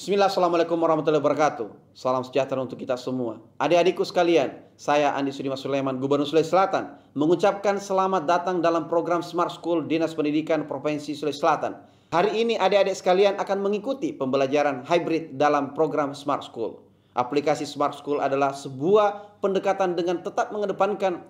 Bismillah, assalamualaikum warahmatullahi wabarakatuh. Salam sejahtera untuk kita semua. Adik-adikku sekalian, saya Andi Sudimas Sulaiman, Gubernur Sulawesi Selatan, mengucapkan selamat datang dalam program Smart School Dinas Pendidikan Provinsi Sulawesi Selatan. Hari ini adik-adik sekalian akan mengikuti pembelajaran hybrid dalam program Smart School. Aplikasi Smart School adalah sebuah pendekatan dengan tetap mengedepankan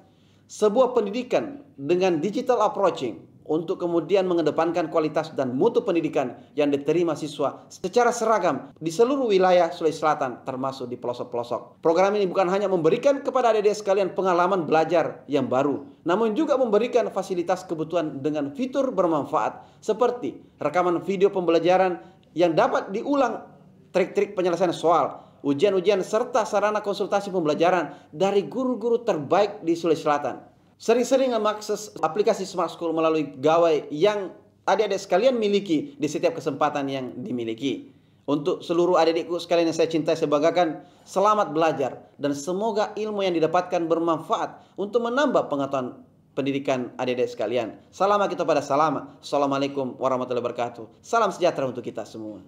sebuah pendidikan dengan digital approaching, untuk kemudian mengedepankan kualitas dan mutu pendidikan yang diterima siswa secara seragam di seluruh wilayah Sulawesi Selatan, termasuk di pelosok-pelosok. Program ini bukan hanya memberikan kepada adik-adik sekalian pengalaman belajar yang baru, namun juga memberikan fasilitas kebutuhan dengan fitur bermanfaat seperti rekaman video pembelajaran yang dapat diulang, trik-trik penyelesaian soal, ujian-ujian, serta sarana konsultasi pembelajaran dari guru-guru terbaik di Sulawesi Selatan. Sering-sering mengakses aplikasi Smart School melalui gawai yang adik-adik sekalian miliki di setiap kesempatan yang dimiliki. Untuk seluruh adik-adikku sekalian yang saya cintai, saya banggakan, selamat belajar dan semoga ilmu yang didapatkan bermanfaat untuk menambah pengetahuan pendidikan adik-adik sekalian. Salam kita pada salam. Assalamualaikum warahmatullahi wabarakatuh. Salam sejahtera untuk kita semua.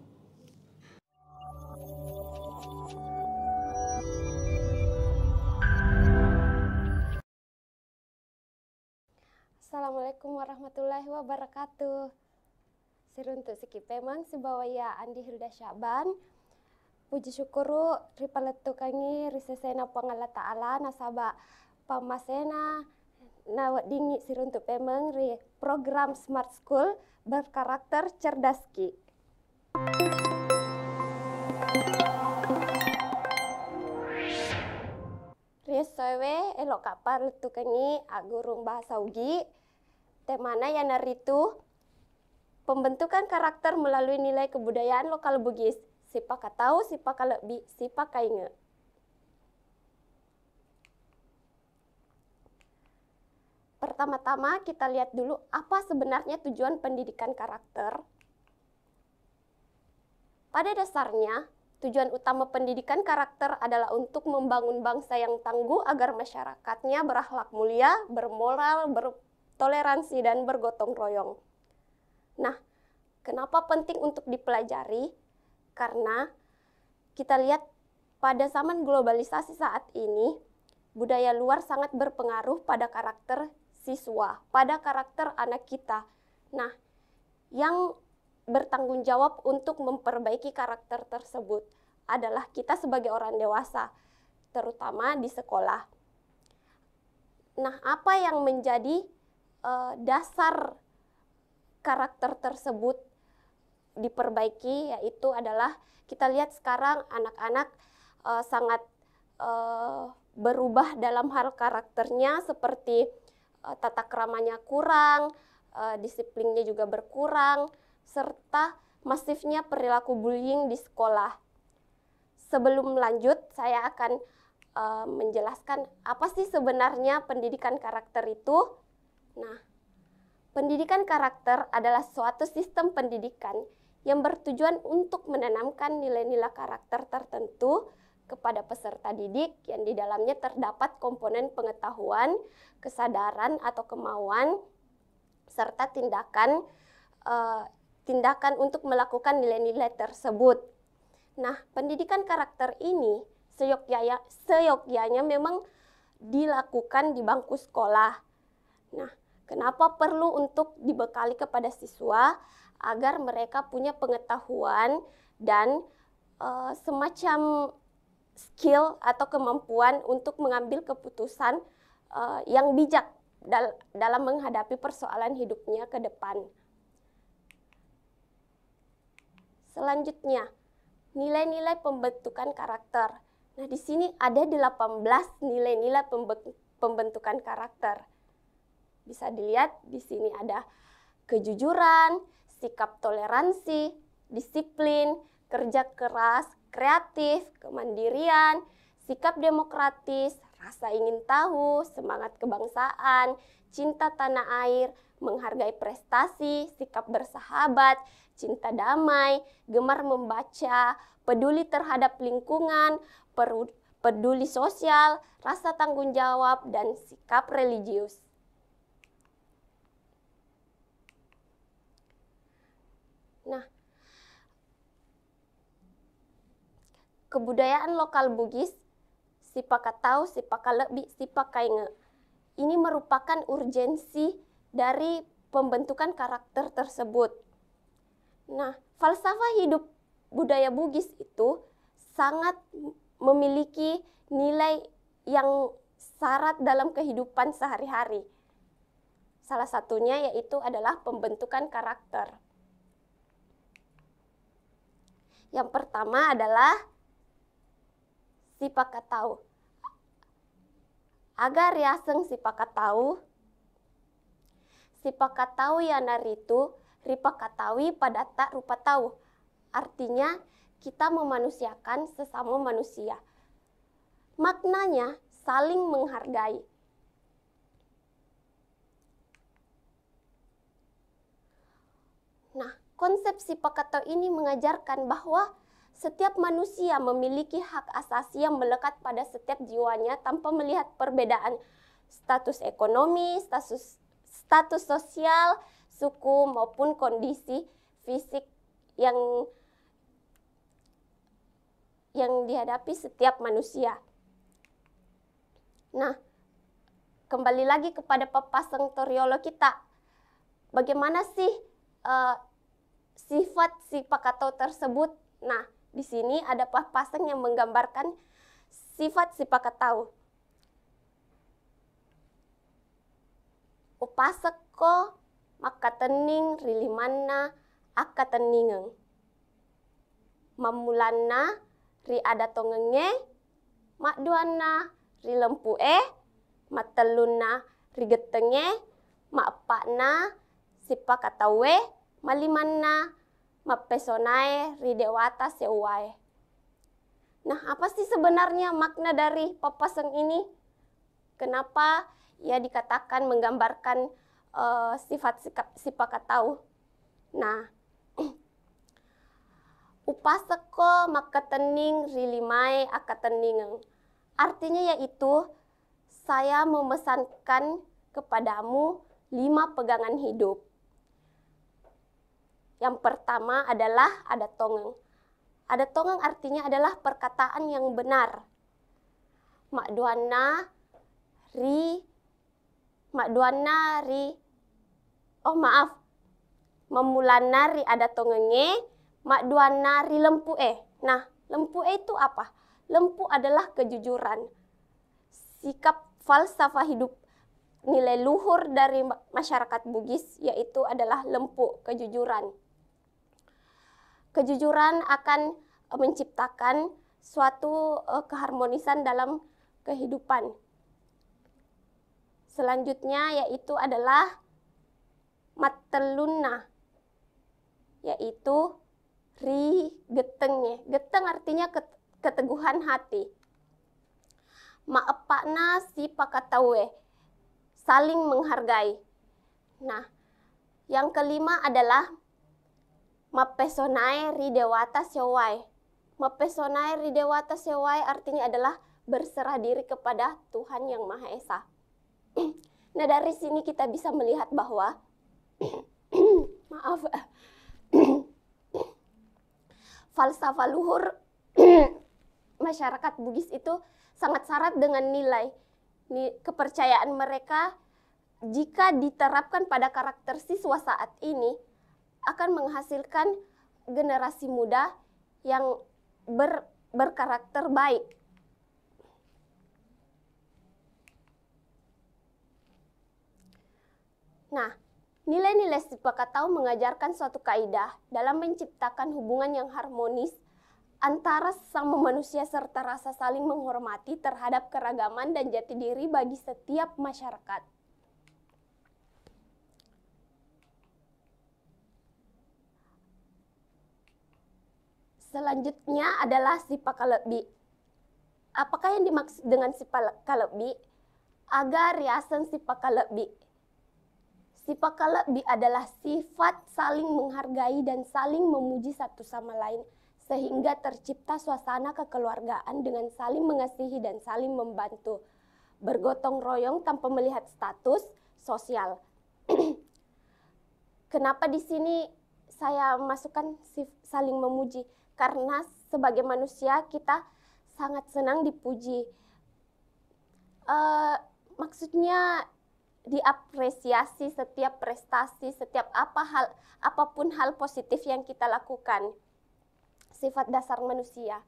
Assalamualaikum warahmatullahi wabarakatuh. Siruntuk sikipemang sibawaya Andi Hilda Syaban. Puji syukuru ripaletu kangi risesena pangala ta'ala nasaba pamasena nawadingi siruntuk pemang ri program Smart School berkarakter cerdaski. Riesowe elok kapal tu kangi agurung bahasa ugi. Temana yang naritu pembentukan karakter melalui nilai kebudayaan lokal Bugis. Sipak tahu, sipak lebih, sipak kainge. Pertama-tama kita lihat dulu apa sebenarnya tujuan pendidikan karakter. Pada dasarnya, tujuan utama pendidikan karakter adalah untuk membangun bangsa yang tangguh agar masyarakatnya berakhlak mulia, bermoral, bertoleransi, dan bergotong royong. Nah, kenapa penting untuk dipelajari? Karena kita lihat pada zaman globalisasi saat ini, budaya luar sangat berpengaruh pada karakter siswa, pada karakter anak kita. Nah, yang bertanggung jawab untuk memperbaiki karakter tersebut adalah kita sebagai orang dewasa, terutama di sekolah. Nah, apa yang menjadi dasar karakter tersebut diperbaiki, yaitu adalah kita lihat sekarang anak-anak sangat berubah dalam hal karakternya, seperti tata keramanya kurang, disiplinnya juga berkurang, serta masifnya perilaku bullying di sekolah. Sebelum lanjut, saya akan menjelaskan apa sih sebenarnya pendidikan karakter itu. Nah, pendidikan karakter adalah suatu sistem pendidikan yang bertujuan untuk menanamkan nilai-nilai karakter tertentu kepada peserta didik yang di dalamnya terdapat komponen pengetahuan, kesadaran atau kemauan, serta tindakan untuk melakukan nilai-nilai tersebut. Nah, pendidikan karakter ini seyogyanya memang dilakukan di bangku sekolah. Nah, kenapa perlu untuk dibekali kepada siswa agar mereka punya pengetahuan dan semacam skill atau kemampuan untuk mengambil keputusan yang bijak dalam menghadapi persoalan hidupnya ke depan. Selanjutnya, nilai-nilai pembentukan karakter. Nah, di sini ada 18 nilai-nilai pembentukan karakter. Bisa dilihat di sini ada kejujuran, sikap toleransi, disiplin, kerja keras, kreatif, kemandirian, sikap demokratis, rasa ingin tahu, semangat kebangsaan, cinta tanah air, menghargai prestasi, sikap bersahabat, cinta damai, gemar membaca, peduli terhadap lingkungan, peduli sosial, rasa tanggung jawab, dan sikap religius. Nah, kebudayaan lokal Bugis, sipakatau, sipakalebbi, sipakainge. Ini merupakan urgensi dari pembentukan karakter tersebut. Nah, falsafah hidup budaya Bugis itu sangat memiliki nilai yang syarat dalam kehidupan sehari-hari. Salah satunya yaitu adalah pembentukan karakter. Yang pertama adalah sipakatau. Agar riaseng sipakatau yanaritu ripakatawi padata rupatau. Artinya kita memanusiakan sesama manusia. Maknanya saling menghargai. Nah, konsep sipakatau ini mengajarkan bahwa setiap manusia memiliki hak asasi yang melekat pada setiap jiwanya tanpa melihat perbedaan status ekonomi, status sosial, suku maupun kondisi fisik yang dihadapi setiap manusia. Nah, kembali lagi kepada papasang toriolo kita. Bagaimana sih sifat sipakatau tersebut? Nah, di sini ada papasang yang menggambarkan sifat sipakatau. Upaseko makatening rilimanna akateningeng. Mamulanna ri adatongenge, makduanna ri lempue, matelunna ri getenge, maepakna sipakatawe, malimanna mapesonae ri dewata seuwae. Nah, apa sih sebenarnya makna dari papasang ini? Kenapa ia dikatakan menggambarkan sifat sipakatau? Nah, upaseko makatening rilimae akateningeng. Artinya yaitu saya memesankan kepadamu 5 pegangan hidup. Yang pertama adalah adatongeng. Adatongeng artinya adalah perkataan yang benar. Makduana ri memulana ri adatongenge, makduana ri lempue. Nah, lempue itu apa? Lempu adalah kejujuran. Sikap falsafah hidup nilai luhur dari masyarakat Bugis yaitu adalah lempu, kejujuran. Kejujuran akan menciptakan suatu keharmonisan dalam kehidupan. Selanjutnya yaitu adalah matelunna, yaitu ri getengnya. Geteng artinya keteguhan hati. Maepakna sipakatawe, saling menghargai. Nah, yang kelima adalah mapesonae ri dewata sewai. Mapesonae ri dewata sewai artinya adalah berserah diri kepada Tuhan Yang Maha Esa. Nah, dari sini kita bisa melihat bahwa falsafah luhur masyarakat Bugis itu sangat syarat dengan nilai kepercayaan mereka. Jika diterapkan pada karakter siswa saat ini, akan menghasilkan generasi muda yang berkarakter baik. Nah, nilai-nilai sipakatau mengajarkan suatu kaidah dalam menciptakan hubungan yang harmonis antara sesama manusia serta rasa saling menghormati terhadap keragaman dan jati diri bagi setiap masyarakat. Selanjutnya adalah sipakalebi. Apakah yang dimaksud dengan sifat kalebi? Agar riasan sifat kalebi. Sifat kalebi adalah sifat saling menghargai dan saling memuji satu sama lain, sehingga tercipta suasana kekeluargaan dengan saling mengasihi dan saling membantu, bergotong royong tanpa melihat status sosial. Kenapa di sini saya masukkan saling memuji? Karena sebagai manusia kita sangat senang dipuji. Maksudnya diapresiasi setiap prestasi, setiap apapun hal positif yang kita lakukan. Sifat dasar manusia.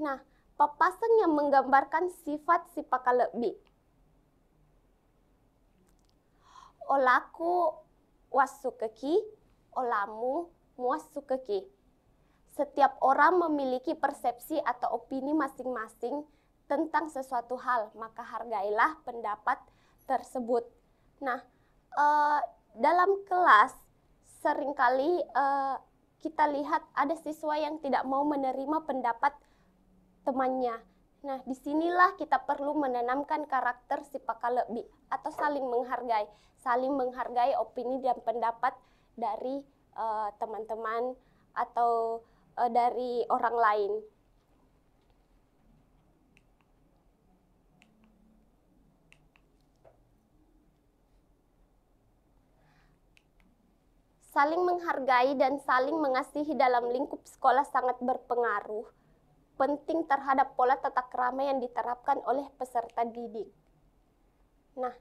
Nah, papasan yang menggambarkan sifat-sifat kalebi. Olaku wasukeki, olamu muasukeki. Setiap orang memiliki persepsi atau opini masing-masing tentang sesuatu hal, maka hargailah pendapat tersebut. Nah, dalam kelas seringkali kita lihat ada siswa yang tidak mau menerima pendapat temannya. Nah, disinilah kita perlu menanamkan karakter sifat kalebi atau saling menghargai opini dan pendapat dari teman-teman atau dari orang lain. Saling menghargai dan saling mengasihi dalam lingkup sekolah sangat berpengaruh penting terhadap pola tata krama yang diterapkan oleh peserta didik. Nah,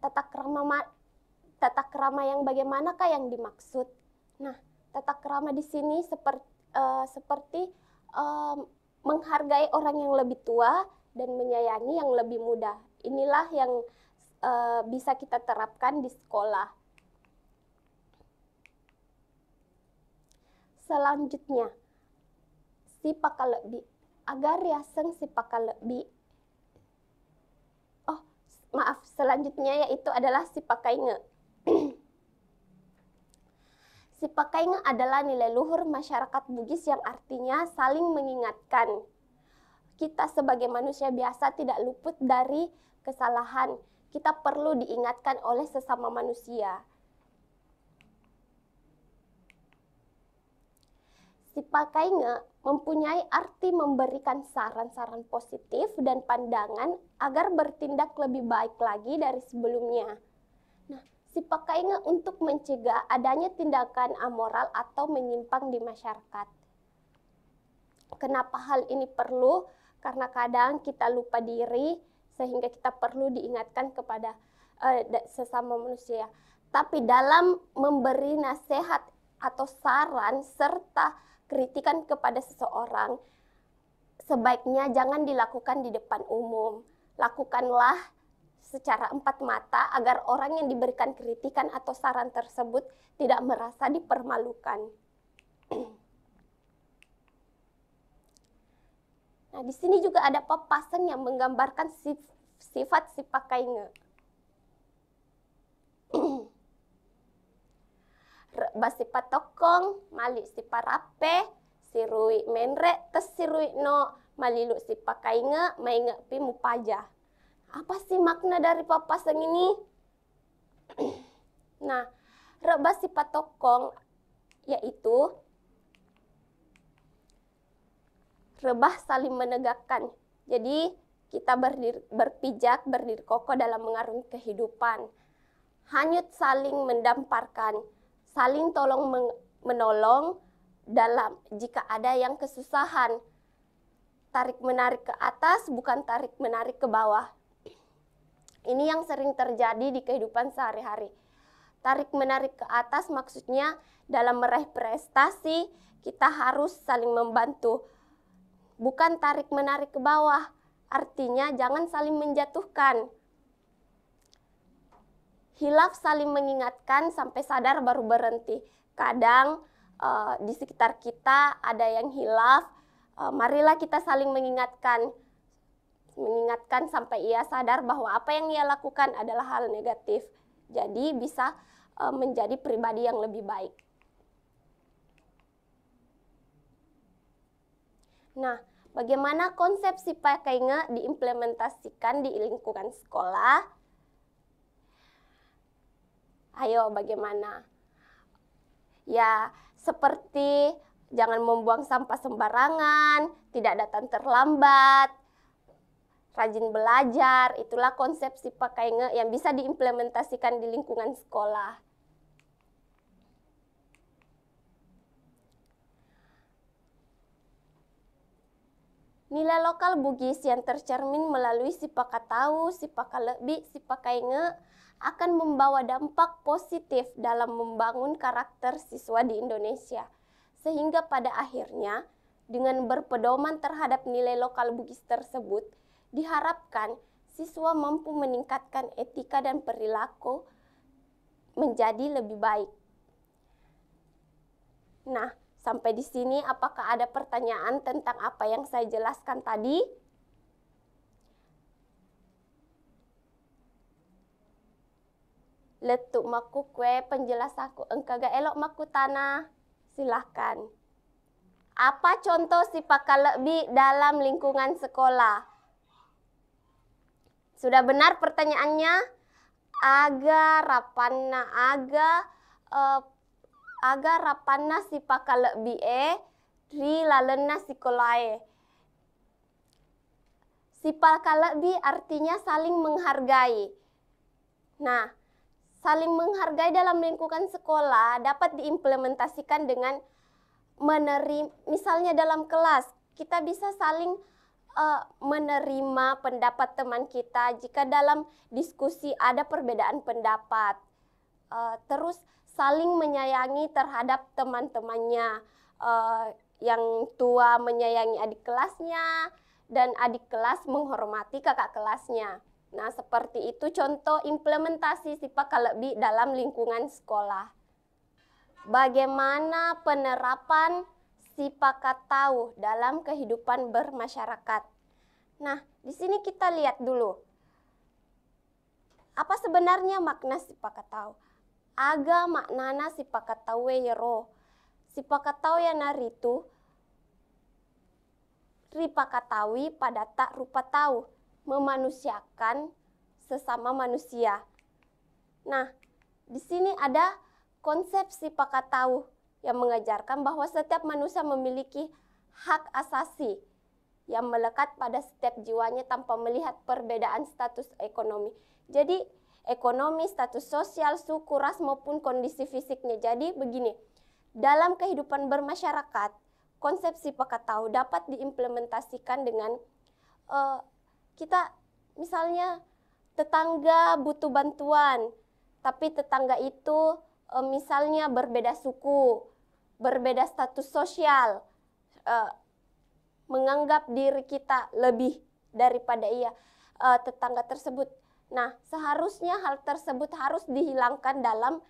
tata krama yang bagaimanakah yang dimaksud? Nah, tata krama di sini seperti menghargai orang yang lebih tua dan menyayangi yang lebih muda. Inilah yang bisa kita terapkan di sekolah. Selanjutnya, sifat kalebi. Agar riasan sifat kalebi. Oh, maaf, selanjutnya yaitu adalah sifat kainge. Sifat kainge adalah nilai luhur masyarakat Bugis yang artinya saling mengingatkan. Kita sebagai manusia biasa tidak luput dari kesalahan. Kita perlu diingatkan oleh sesama manusia. Sifat kainge mempunyai arti memberikan saran-saran positif dan pandangan agar bertindak lebih baik lagi dari sebelumnya. Nah, sifat kainge untuk mencegah adanya tindakan amoral atau menyimpang di masyarakat. Kenapa hal ini perlu? Karena kadang kita lupa diri sehingga kita perlu diingatkan kepada sesama manusia. Tapi dalam memberi nasihat atau saran serta kritikan kepada seseorang, sebaiknya jangan dilakukan di depan umum. Lakukanlah secara empat mata agar orang yang diberikan kritikan atau saran tersebut tidak merasa dipermalukan. Nah, di sini juga ada papasan yang menggambarkan sifat-sifat kainge. Basipat tokong, malik sipa rape, sirui menre, tes sirui no, malilu sipa kainge, mainge pi mupaja. Apa sih makna dari papasan ini? Nah, basipat tokong yaitu rebah saling menegakkan. Jadi kita berpijak, berdiri kokoh dalam mengarungi kehidupan. Hanyut saling mendamparkan. Saling tolong menolong dalam jika ada yang kesusahan. Tarik menarik ke atas bukan tarik menarik ke bawah. Ini yang sering terjadi di kehidupan sehari-hari. Tarik menarik ke atas maksudnya dalam meraih prestasi kita harus saling membantu. Bukan tarik menarik ke bawah. Artinya jangan saling menjatuhkan. Hilaf saling mengingatkan sampai sadar baru berhenti. Kadang di sekitar kita ada yang hilaf, marilah kita saling mengingatkan sampai ia sadar bahwa apa yang ia lakukan adalah hal negatif. Jadi bisa menjadi pribadi yang lebih baik. Nah, bagaimana konsep si pakai nge diimplementasikan di lingkungan sekolah? Ayo, bagaimana? Ya, seperti jangan membuang sampah sembarangan, tidak datang terlambat, rajin belajar. Itulah konsep si pakai nge yang bisa diimplementasikan di lingkungan sekolah. Nilai lokal Bugis yang tercermin melalui si pakatau, si pakalebih, si pakai nge akan membawa dampak positif dalam membangun karakter siswa di Indonesia. Sehingga pada akhirnya, dengan berpedoman terhadap nilai lokal Bugis tersebut, diharapkan siswa mampu meningkatkan etika dan perilaku menjadi lebih baik. Nah, sampai di sini apakah ada pertanyaan tentang apa yang saya jelaskan tadi? Letuk maku kue penjelasanku engkaga elok maku tanah. Silahkan. Apa contoh si pakalebih dalam lingkungan sekolah? Sudah benar pertanyaannya? Aga rapanna aga rapanna si pakalebih ri lalena sikolae. Si pakalebih artinya saling menghargai. Nah, saling menghargai dalam lingkungan sekolah dapat diimplementasikan dengan menerima, misalnya dalam kelas, kita bisa saling menerima pendapat teman kita jika dalam diskusi ada perbedaan pendapat. Terus saling menyayangi terhadap teman-temannya. Yang tua menyayangi adik kelasnya dan adik kelas menghormati kakak kelasnya. Nah, seperti itu contoh implementasi si pakalebih dalam lingkungan sekolah. Bagaimana penerapan si pakatau dalam kehidupan bermasyarakat? Nah, di sini kita lihat dulu. Apa sebenarnya makna si pakatau? Aga maknana si pakatau yero. Si pakatau ya naritu ri pakatawi pada tak rupa tahu, memanusiakan sesama manusia. Nah, di sini ada konsep si pakatau yang mengajarkan bahwa setiap manusia memiliki hak asasi yang melekat pada setiap jiwanya tanpa melihat perbedaan status ekonomi. Jadi, ekonomi, status sosial, suku, ras maupun kondisi fisiknya. Jadi begini, dalam kehidupan bermasyarakat, konsep si pakatau dapat diimplementasikan dengan kita misalnya tetangga butuh bantuan, tapi tetangga itu misalnya berbeda suku, berbeda status sosial, menganggap diri kita lebih daripada tetangga tersebut. Nah, seharusnya hal tersebut harus dihilangkan dalam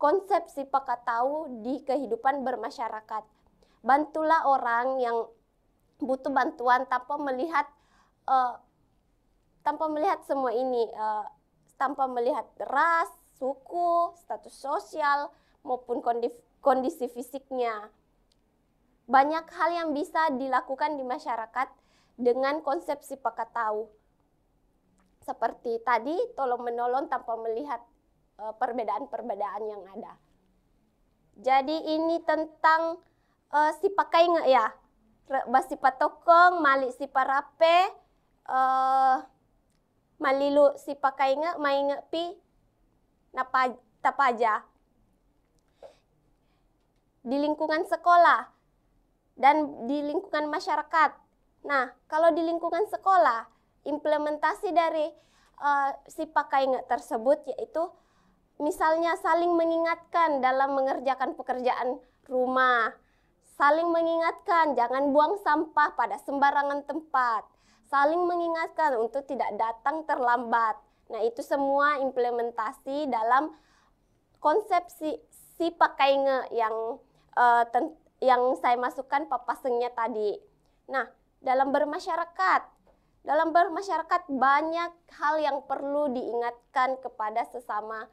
konsep si pakatau di kehidupan bermasyarakat. Bantulah orang yang butuh bantuan tanpa melihat semua ini, tanpa melihat ras, suku, status sosial maupun kondisi fisiknya. Banyak hal yang bisa dilakukan di masyarakat dengan konsep si pakatau. Seperti tadi, tolong-menolong tanpa melihat perbedaan-perbedaan yang ada. Jadi ini tentang si pakai nggak ya? Basi patokong, mali si parape, malilu si pakai nggak, mai nggak pi, tapaja. Di lingkungan sekolah dan di lingkungan masyarakat. Nah, kalau di lingkungan sekolah, implementasi dari si pakai nggak tersebut yaitu misalnya saling mengingatkan dalam mengerjakan pekerjaan rumah, saling mengingatkan jangan buang sampah pada sembarangan tempat, saling mengingatkan untuk tidak datang terlambat. Nah, itu semua implementasi dalam konsep si pakai nge yang saya masukkan papasengnya tadi. Nah, dalam bermasyarakat banyak hal yang perlu diingatkan kepada sesama.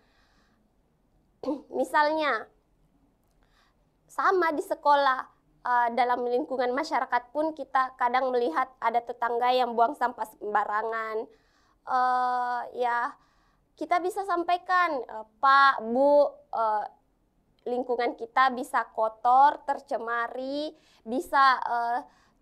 Misalnya, sama di sekolah, dalam lingkungan masyarakat pun kita kadang melihat ada tetangga yang buang sampah sembarangan. Ya, kita bisa sampaikan, Pak, Bu, lingkungan kita bisa kotor, tercemari, bisa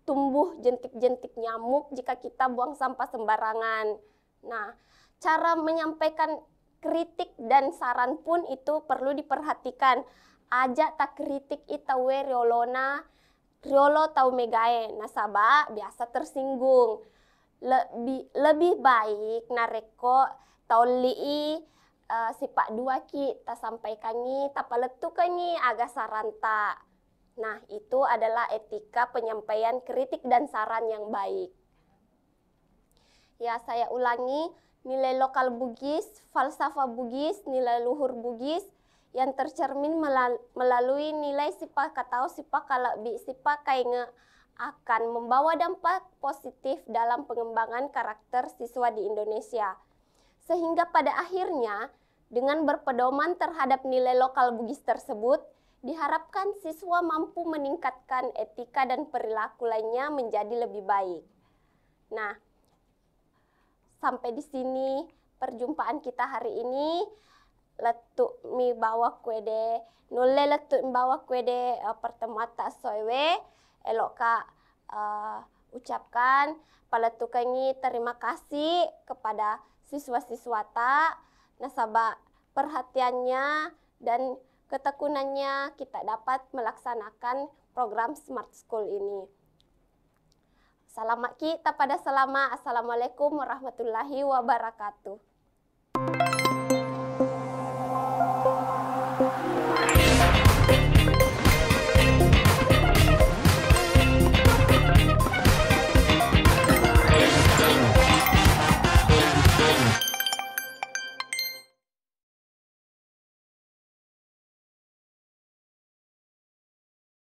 tumbuh jentik-jentik nyamuk jika kita buang sampah sembarangan. Nah, cara menyampaikan kritik dan saran pun itu perlu diperhatikan. Aja tak kritik ita we riolona, riolo tau megae, nasaba biasa tersinggung. Lebih baik nareko tau lii sipak dua ki ta sampaikannya ta paletukannya agak saranta. Nah, itu adalah etika penyampaian kritik dan saran yang baik. Ya, saya ulangi, nilai lokal Bugis, falsafah Bugis, nilai luhur Bugis yang tercermin melalui nilai sifat katau sifat kalabi sifat kainge akan membawa dampak positif dalam pengembangan karakter siswa di Indonesia. Sehingga pada akhirnya dengan berpedoman terhadap nilai lokal Bugis tersebut, diharapkan siswa mampu meningkatkan etika dan perilaku lainnya menjadi lebih baik. Nah, sampai di sini perjumpaan kita hari ini. Letuk mi bawa kuede, nulle letuk bawa kuede pertemuan tak soewe, elok kak ucapkan paletukannya terima kasih kepada siswa-siswa tak, nasabah perhatiannya dan ketekunannya kita dapat melaksanakan program Smart School ini. Selamat kita pada selama. Assalamualaikum warahmatullahi wabarakatuh.